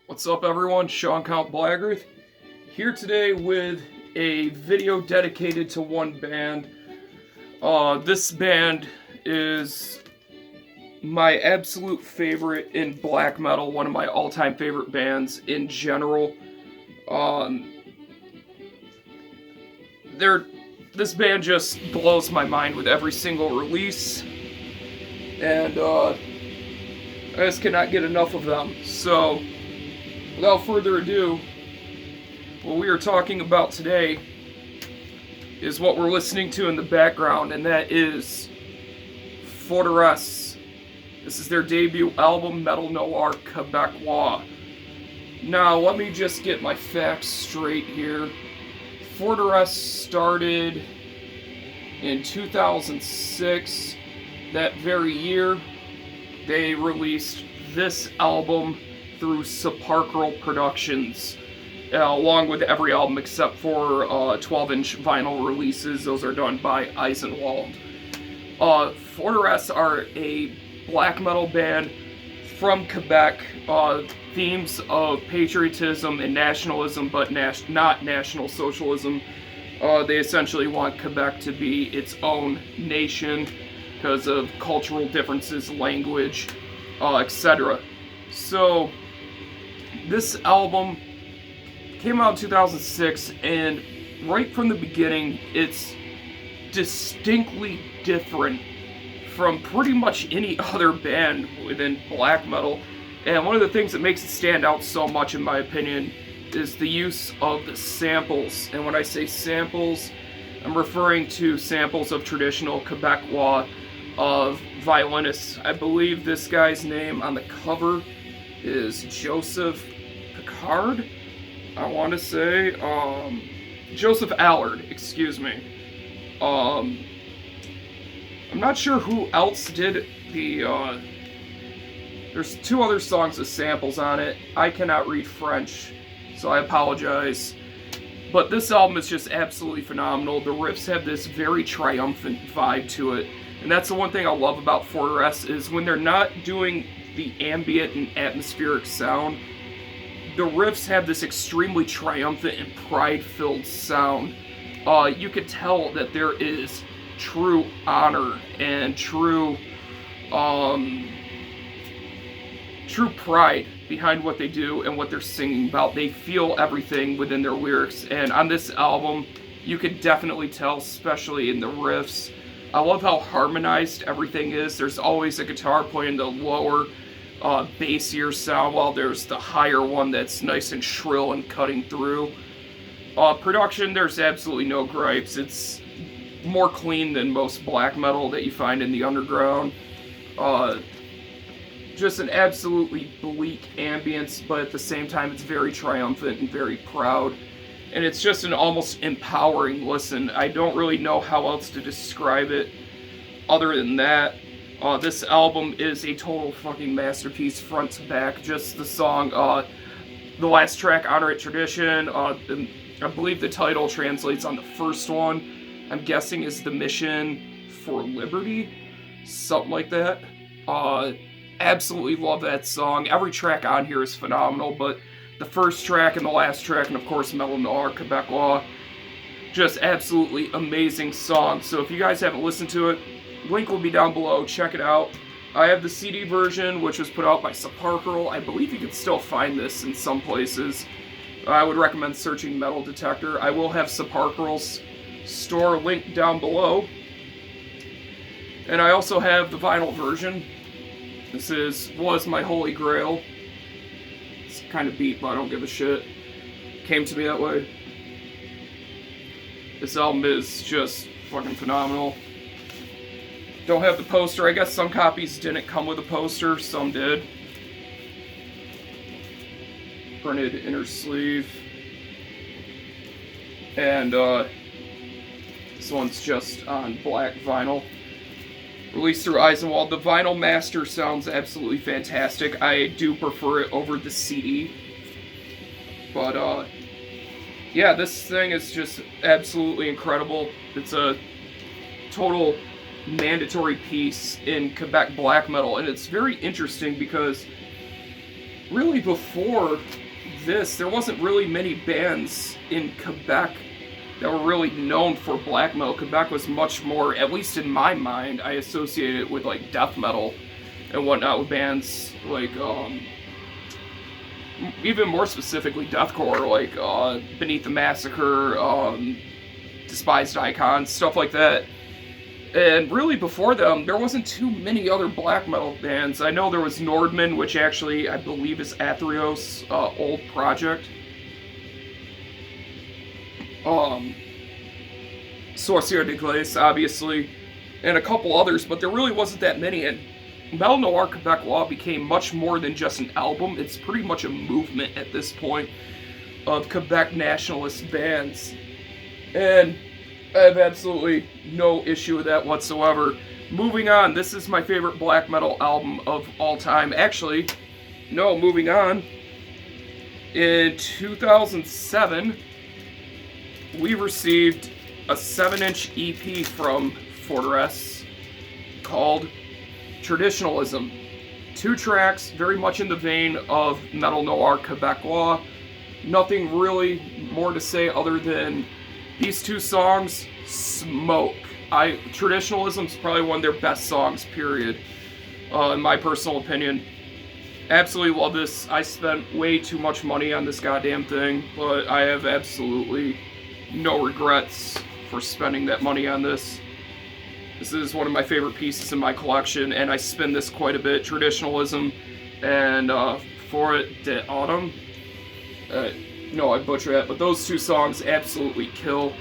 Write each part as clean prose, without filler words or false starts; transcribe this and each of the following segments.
What's up, everyone? Sean Count Blaggerth here today with a video dedicated to one band. This band is my absolute favorite in black metal, one of my all-time favorite bands in general. This band just blows my mind with every single release, and I just cannot get enough of them. So, without further ado, what we are talking about today is what we're listening to in the background, and that is Forteresse. This is their debut album, Metal Noir, Québécois. Now, let me just get my facts straight here. Forteresse started in 2006. That very year, they released this album through Sepulchral Productions, along with every album except for 12-inch vinyl releases. Those are done by Eisenwald. Forteresse are a black metal band from Quebec. Themes of patriotism and nationalism, but not National Socialism. They essentially want Quebec to be its own nation because of cultural differences, language, etc. So, this album came out in 2006, and right from the beginning, it's distinctly different from pretty much any other band within black metal. And one of the things that makes it stand out so much, in my opinion, is the use of the samples. And when I say samples, I'm referring to samples of traditional Québécois of violinists. I believe this guy's name on the cover is Joseph Picard, I want to say. Joseph Allard, excuse me. I'm not sure who else did the, there's two other songs with samples on it. I cannot read French, so I apologize. But this album is just absolutely phenomenal. The riffs have this very triumphant vibe to it. And that's the one thing I love about Forteresse, is when they're not doing the ambient and atmospheric sound, the riffs have this extremely triumphant and pride-filled sound. You could tell that there is true honor and true pride behind what they do and what they're singing about. They feel everything within their lyrics, and on this album, you could definitely tell, especially in the riffs. I love how harmonized everything is. There's always a guitar playing the lower, bassier sound, while there's the higher one that's nice and shrill and cutting through. Production, there's absolutely no gripes. It's more clean than most black metal that you find in the underground. Just an absolutely bleak ambience, but at the same time it's very triumphant and very proud. And it's just an almost empowering listen. I don't really know how else to describe it other than that. This album is a total fucking masterpiece front to back. Just the song, the last track, Honor It Tradition, I believe the title translates on the first one. I'm guessing is The Mission for Liberty, something like that. Absolutely love that song. Every track on here is phenomenal, but the first track and the last track, and of course Metal Noir, Québécois, just absolutely amazing songs. So if you guys haven't listened to it, link will be down below. Check it out. I have the CD version, which was put out by Sepulchral. I believe you can still find this in some places. I would recommend searching Metal Detector. I will have Sepulchral's store link down below. And I also have the vinyl version. This was my holy grail. It's kind of beat, but I don't give a shit. Came to me that way. This album is just fucking phenomenal. Don't have the poster. I guess some copies didn't come with a poster, some did. Printed inner sleeve. And this one's just on black vinyl. Released through Eisenwald. The vinyl master sounds absolutely fantastic. I do prefer it over the CD. But, yeah, this thing is just absolutely incredible. It's a total mandatory piece in Quebec black metal, and it's very interesting because really before this, there wasn't really many bands in Quebec that were really known for black metal. Quebec was much more, at least in my mind, I associate it with like death metal and whatnot, with bands like, even more specifically deathcore, like Beneath the Massacre, Despised Icons, stuff like that. And really before them, there wasn't too many other black metal bands. I know there was Nordman, which actually I believe is Athreos' old project. Sorcier de Glace, obviously, and a couple others, but there really wasn't that many. And Metal Noir Québécois became much more than just an album. It's pretty much a movement at this point of Quebec nationalist bands. And I have absolutely no issue with that whatsoever. Moving on, this is my favorite black metal album of all time. Actually, no, moving on. In 2007, we received a 7-inch EP from Forteresse called Traditionalism. 2 tracks, very much in the vein of Metal Noir Québécois. Nothing really more to say other than these 2 songs smoke. Traditionalism is probably one of their best songs, period, in my personal opinion. Absolutely love this. I spent way too much money on this goddamn thing, but I have absolutely no regrets for spending that money on this. This is one of my favorite pieces in my collection, and I spin this quite a bit. Traditionalism and For It de Autumn. No, I butchered that, but those 2 songs absolutely kill.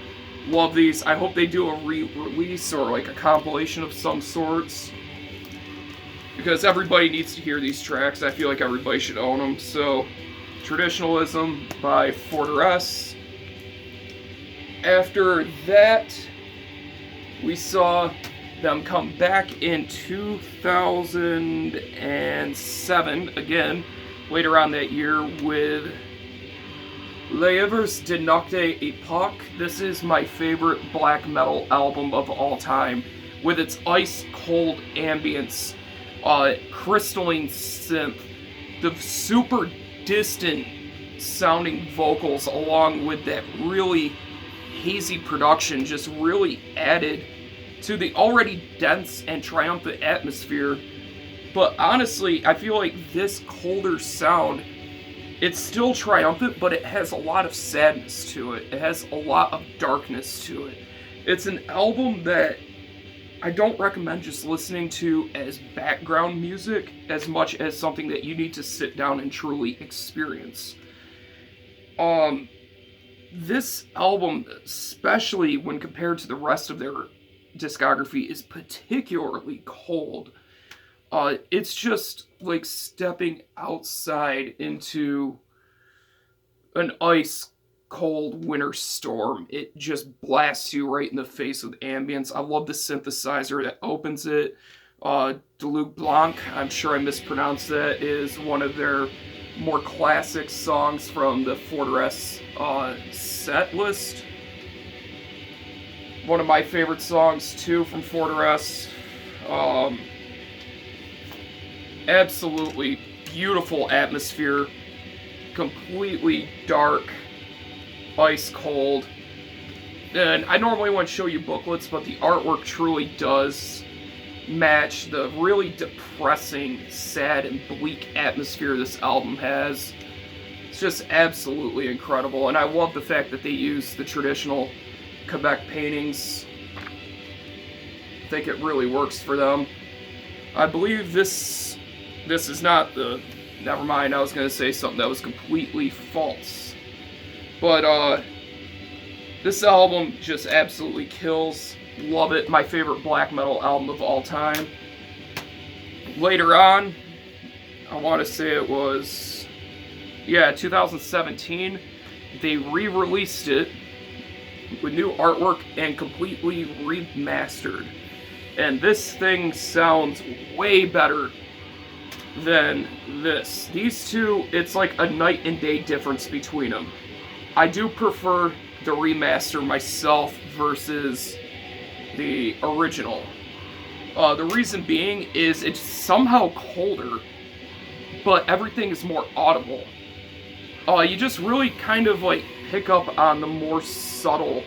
Love these. I hope they do a re-release or like a compilation of some sorts, because everybody needs to hear these tracks. I feel like everybody should own them. So, Traditionalism by Forteresse. After that, we saw them come back in 2007, again, later on that year, with Les Hivers de notre époque. This is my favorite black metal album of all time, with its ice-cold ambience, crystalline synth, the super distant sounding vocals, along with that really hazy production, just really added to the already dense and triumphant atmosphere. But honestly, I feel like this colder sound, it's still triumphant, but it has a lot of sadness to it. It has a lot of darkness to it. It's an album that I don't recommend just listening to as background music as much as something that you need to sit down and truly experience. This album, especially when compared to the rest of their discography, is particularly cold. It's just like stepping outside into an ice-cold winter storm. It just blasts you right in the face with ambience. I love the synthesizer that opens it. Deluge Blanc, I'm sure I mispronounced that, is one of their more classic songs from the Forteresse set list. One of my favorite songs, too, from Forteresse. Absolutely beautiful atmosphere. Completely dark. Ice cold. And I normally wouldn't show you booklets, but the artwork truly does match the really depressing, sad, and bleak atmosphere this album has. It's just absolutely incredible, and I love the fact that they use the traditional Quebec paintings. I think it really works for them. I believe this is not the... Never mind, I was going to say something that was completely false. But, this album just absolutely kills. Love it. My favorite black metal album of all time. Later on, I want to say it was, 2017, they re-released it with new artwork and completely remastered. And this thing sounds way better than this. These two, it's like a night and day difference between them. I do prefer the remaster myself versus the original. The reason being is it's somehow colder, but everything is more audible. You just really kind of like pick up on the more subtle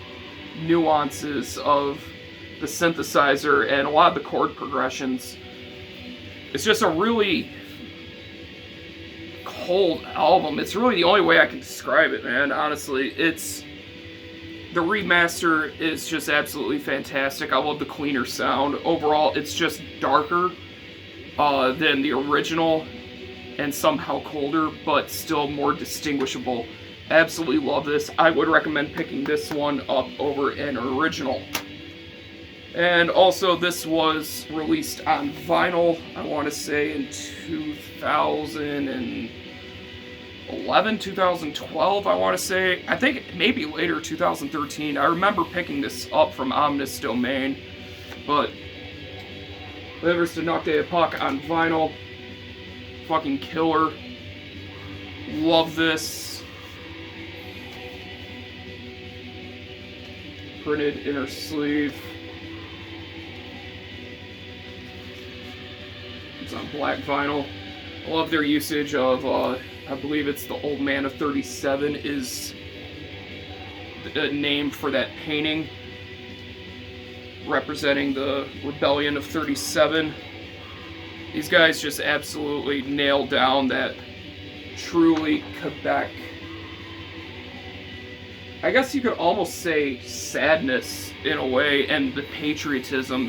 nuances of the synthesizer and a lot of the chord progressions. It's just a really cold album. It's really the only way I can describe it, man. Honestly, the remaster is just absolutely fantastic. I love the cleaner sound. Overall, it's just darker than the original and somehow colder, but still more distinguishable. Absolutely love this. I would recommend picking this one up over an original. And also, this was released on vinyl, I want to say in 2011, 2012, I want to say. I think maybe later, 2013. I remember picking this up from Omnis Domain. But Hivers to notre, époque on vinyl. Fucking killer. Love this. Printed inner sleeve. It's on black vinyl. I love their usage of, I believe it's the Old Man of 37 is the name for that painting, representing the Rebellion of 37. These guys just absolutely nailed down that truly Quebec, I guess you could almost say sadness in a way, and the patriotism.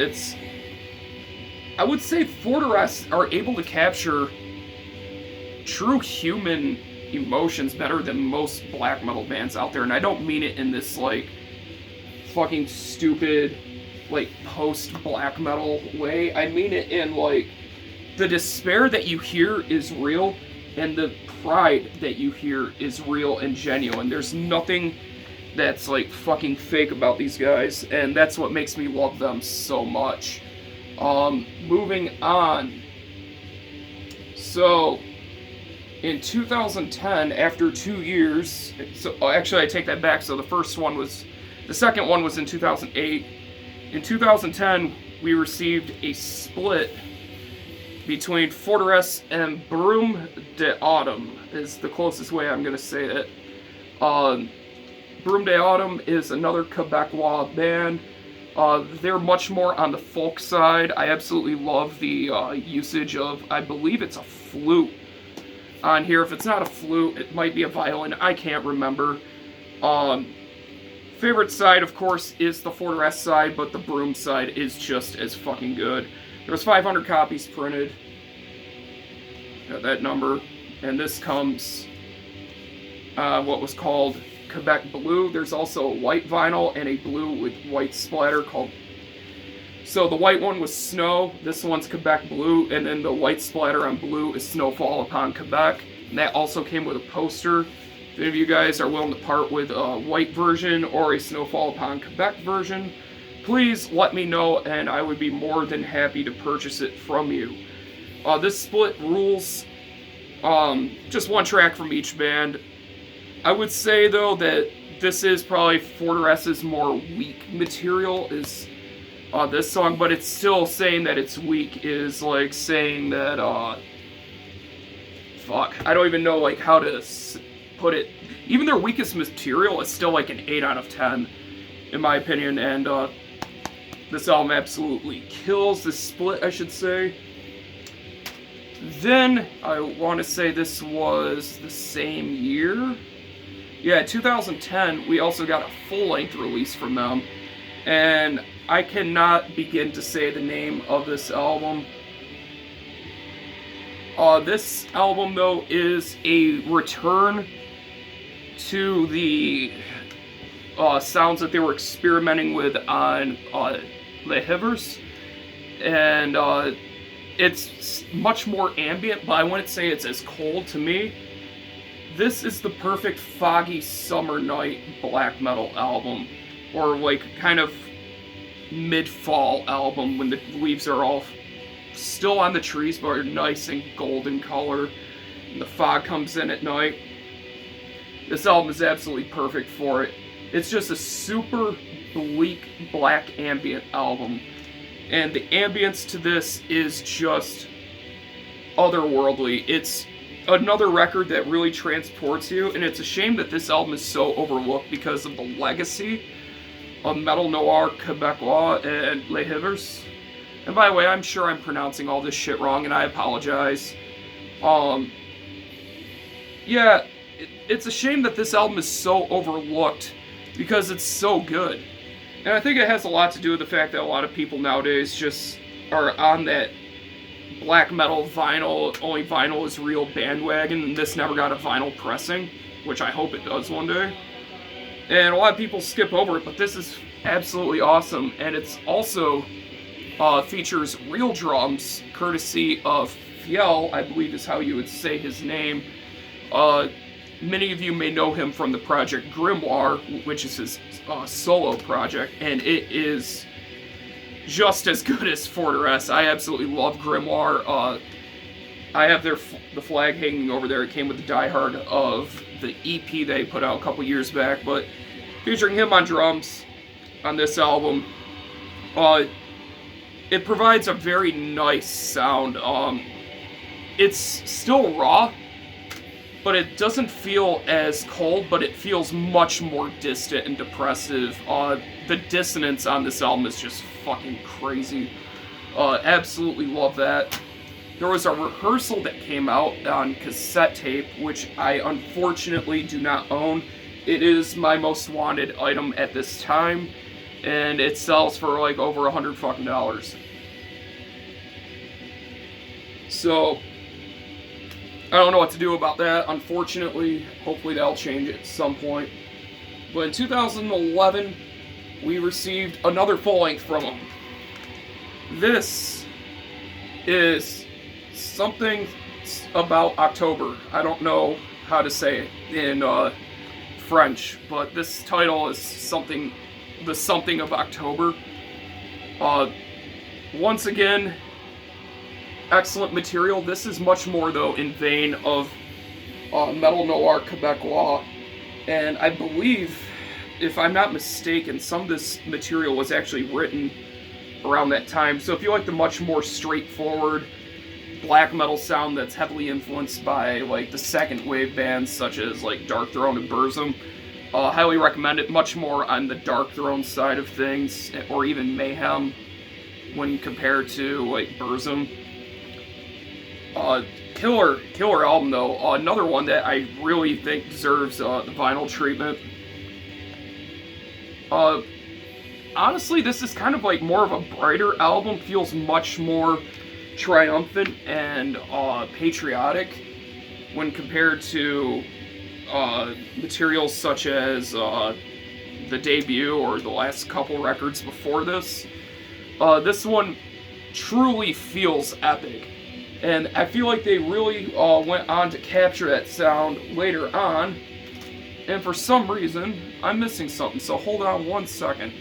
I would say Forteresse are able to capture true human emotions better than most black metal bands out there, and I don't mean it in this, like, fucking stupid, like, post-black metal way. I mean it in, like, the despair that you hear is real, and the pride that you hear is real and genuine. There's nothing that's, like, fucking fake about these guys, and that's what makes me love them so much. Moving on. So, in 2010, after 2 years, actually I take that back, so the second one was in 2008. In 2010, we received a split between Forteresse and Brume de Autumn, is the closest way I'm going to say it. Brume de Autumn is another Québécois band. They're much more on the folk side. I absolutely love the usage of, I believe it's a flute on here. If it's not a flute, it might be a violin. I can't remember. Favorite side, of course, is the Forteresse side, but the Brume side is just as fucking good. There was 500 copies printed. Got that number. And this comes what was called Quebec Blue. There's also a white vinyl and a blue with white splatter called... So the white one was Snow, this one's Quebec Blue, and then the white splatter on blue is Snowfall Upon Quebec. And that also came with a poster. If any of you guys are willing to part with a white version or a Snowfall Upon Quebec version, please let me know and I would be more than happy to purchase it from you. This split rules. Just one track from each band. I would say, though, that this is probably Forteresse's more weak material, is this song, but it's still saying that it's weak is like saying that, fuck, I don't even know, like, how to put it. Even their weakest material is still like an 8 out of 10, in my opinion, and this album absolutely kills. This split, I should say. Then, I want to say this was the same year. Yeah, 2010, we also got a full-length release from them, and I cannot begin to say the name of this album. This album, though, is a return to the sounds that they were experimenting with on the Hivers, and it's much more ambient, but I wouldn't say it's as cold to me. This is the perfect foggy summer night black metal album, or like kind of mid-fall album when the leaves are all still on the trees but are nice and golden color and the fog comes in at night. This album is absolutely perfect for it. It's just a super bleak black ambient album, and the ambience to this is just otherworldly. It's another record that really transports you, and it's a shame that this album is so overlooked because of the legacy of Metal Noir, Québécois, and Les Hivers. And by the way, I'm sure I'm pronouncing all this shit wrong, and I apologize. Yeah, it's a shame that this album is so overlooked because it's so good. And I think it has a lot to do with the fact that a lot of people nowadays just are on that black metal vinyl, only vinyl is real bandwagon, and this never got a vinyl pressing, which I hope it does one day. And a lot of people skip over it, but this is absolutely awesome, and it's also features real drums, courtesy of Fiel, I believe is how you would say his name. Many of you may know him from the project Grimoire, which is his solo project, and it is just as good as Forteresse. I absolutely love Grimoire. I have the flag hanging over there. It came with the Die Hard of the EP they put out a couple years back, but featuring him on drums on this album, it provides a very nice sound. It's still raw, but it doesn't feel as cold, but it feels much more distant and depressive. The dissonance on this album is just fucking crazy. Absolutely love that. There was a rehearsal that came out on cassette tape, which I unfortunately do not own. It is my most wanted item at this time, and it sells for like over $100 fucking. So I don't know what to do about that, unfortunately. Hopefully that'll change at some point. But in 2011, we received another full-length from him. This is something about October. I don't know how to say it in French, but this title is something, the something of October. Once again, excellent material. This is much more, though, in vein of Metal Noir Québécois, and I believe, if I'm not mistaken, some of this material was actually written around that time. So if you like the much more straightforward black metal sound that's heavily influenced by like the second wave bands such as like Dark Throne and Brume, highly recommend it. Much more on the Dark Throne side of things, or even Mayhem when compared to like Brume. Killer album though. Another one that I really think deserves the vinyl treatment. Honestly, this is kind of like more of a brighter album. Feels much more triumphant and patriotic when compared to materials such as the debut or the last couple records before this. This one truly feels epic. And I feel like they really went on to capture that sound later on. And for some reason, I'm missing something, so hold on one second.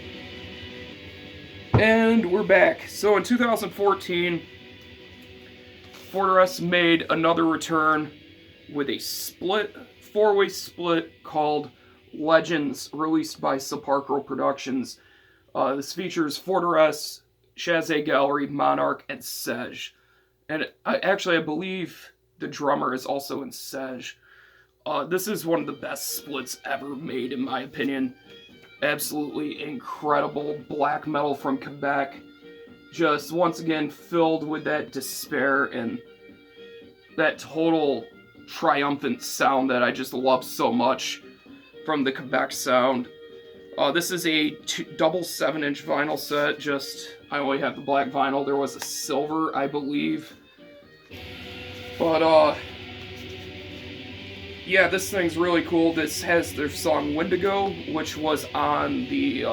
And we're back. So in 2014, Forteresse made another return with a four-way split called Legends, released by Sepulchral Productions. This features Forteresse, Chazé Gallery, Monarch, and Sej. And I believe the drummer is also in Sej. This is one of the best splits ever made, in my opinion. Absolutely incredible black metal from Quebec. Just, once again, filled with that despair and that total triumphant sound that I just love so much from the Quebec sound. This is a double 7-inch vinyl set. I only have the black vinyl. There was a silver, I believe. But, yeah, this thing's really cool. This has their song Windigo, which was on the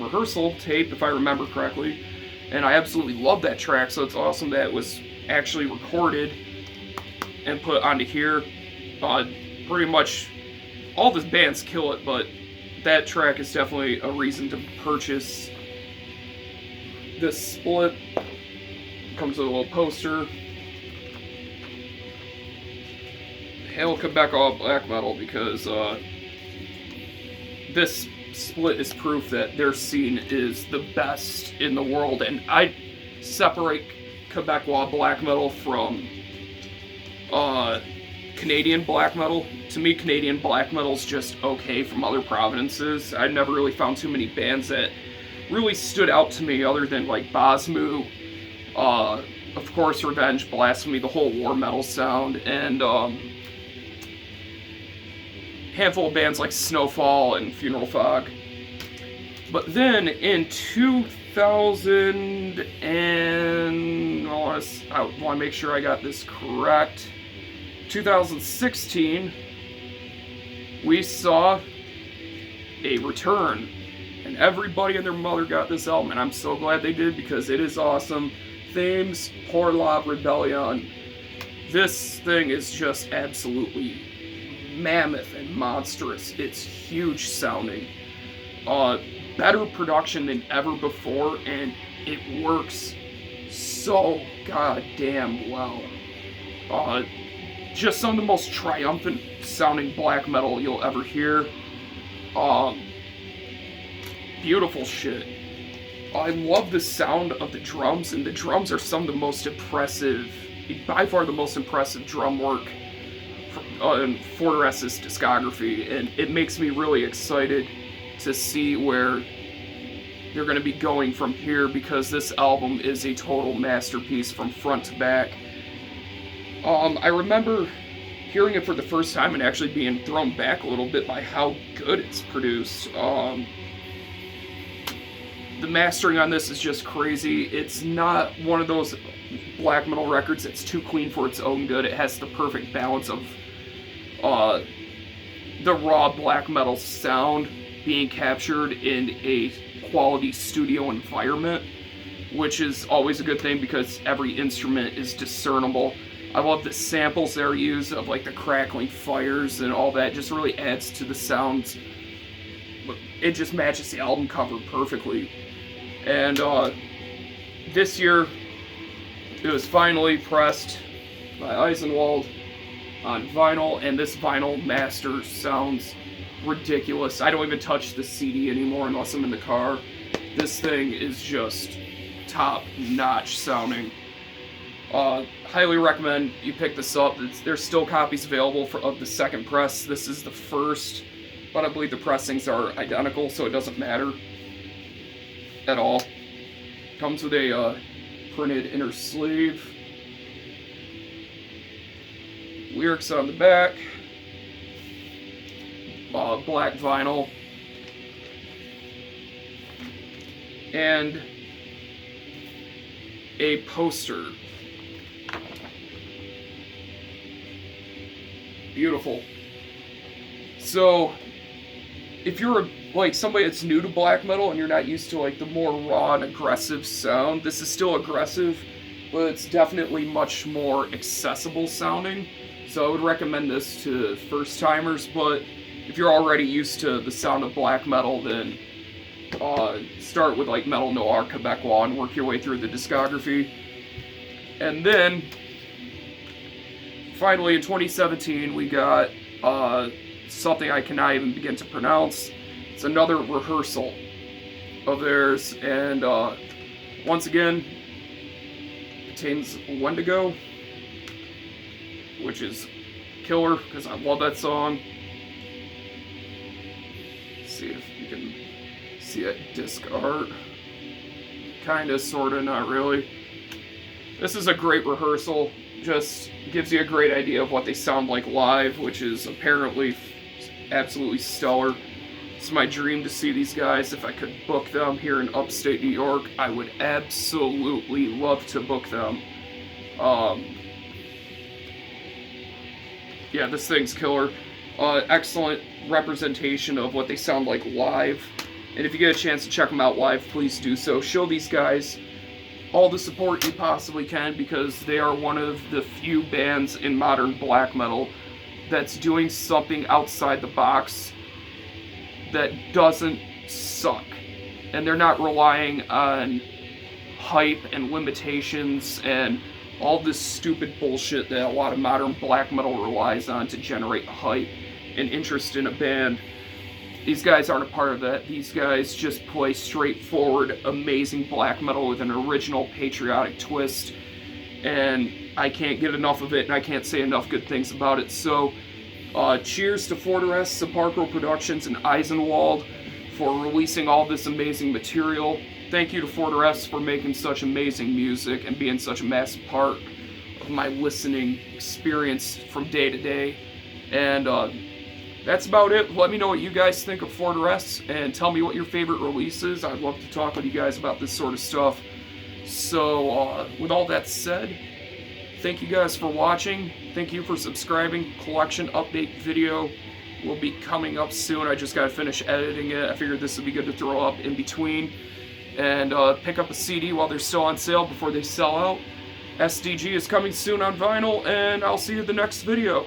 rehearsal tape, if I remember correctly. And I absolutely love that track, so it's awesome that it was actually recorded and put onto here. Pretty much all the bands kill it, but that track is definitely a reason to purchase this split. Comes with a little poster. Hail Quebecois black metal, because this split is proof that their scene is the best in the world, and I separate Quebecois black metal from Canadian black metal. To me, Canadian black metal is just okay from other provinces. I never really found too many bands that really stood out to me other than like Bosmu, of course Revenge, Blasphemy, the whole war metal sound, and handful of bands like Snowfall and Funeral Fog. But then in 2000 and I want to make sure I got this correct. 2016, we saw a return, and everybody and their mother got this album, and I'm so glad they did because it is awesome. Thèmes pour la Rébellion. This thing is just absolutely mammoth and monstrous. It's huge sounding. Better production than ever before, and it works so goddamn well. Just some of the most triumphant sounding black metal you'll ever hear. Beautiful shit. I love the sound of the drums, and the drums are some of the most impressive, by far the most impressive drum work in Forteresse's discography, and it makes me really excited to see where they're going to be going from here, because this album is a total masterpiece from front to back. I remember hearing it for the first time and actually being thrown back a little bit by how good it's produced. The mastering on this is just crazy. It's not one of those black metal records that's too clean for its own good. It has the perfect balance of the raw black metal sound being captured in a quality studio environment, which is always a good thing because every instrument is discernible. I love the samples that are used of like the crackling fires and all that. Just really adds to the sounds. It just matches the album cover perfectly. And this year it was finally pressed by Eisenwald on vinyl, and this vinyl master sounds ridiculous. I don't even touch the CD anymore unless I'm in the car. This thing is just top-notch sounding. Highly recommend you pick this up. There's still copies available of the second press. This is the first, but I believe the pressings are identical, so it doesn't matter at all. Comes with a printed inner sleeve. Lyrics on the back. Black vinyl. And a poster. Beautiful. So, if you're like somebody that's new to black metal and you're not used to like the more raw and aggressive sound, this is still aggressive, but it's definitely much more accessible sounding. So I would recommend this to first timers, but if you're already used to the sound of black metal, then start with like Metal Noir, Québécois, and work your way through the discography. And then finally in 2017 we got something I cannot even begin to pronounce. It's another rehearsal of theirs, and once again it contains Windigo, which is killer because I love that song. Let's see if you can see that disc art. Kinda, sorta, not really. This is a great rehearsal. Just gives you a great idea of what they sound like live, which is apparently absolutely stellar. It's my dream to see these guys. If I could book them here in upstate New York, I would absolutely love to book them. Yeah, this thing's killer. Excellent representation of what they sound like live. And if you get a chance to check them out live, please do so. Show these guys all the support you possibly can, because they are one of the few bands in modern black metal that's doing something outside the box that doesn't suck. And they're not relying on hype and limitations and all this stupid bullshit that a lot of modern black metal relies on to generate hype and interest in a band. These guys aren't a part of that. These guys just play straightforward, amazing black metal with an original patriotic twist. and I can't get enough of it, and I can't say enough good things about it. So, cheers to Forteresse, Sepulchral Productions, and Eisenwald for releasing all this amazing material. Thank you to Forteresse for making such amazing music and being such a massive part of my listening experience from day to day. And that's about it. Let me know what you guys think of Forteresse, and tell me what your favorite release is. I'd love to talk with you guys about this sort of stuff. So, with all that said, thank you guys for watching. Thank you for subscribing. Collection update video will be coming up soon. I just gotta finish editing it. I figured this would be good to throw up in between. And pick up a CD while they're still on sale before they sell out. SDG is coming soon on vinyl, and I'll see you in the next video.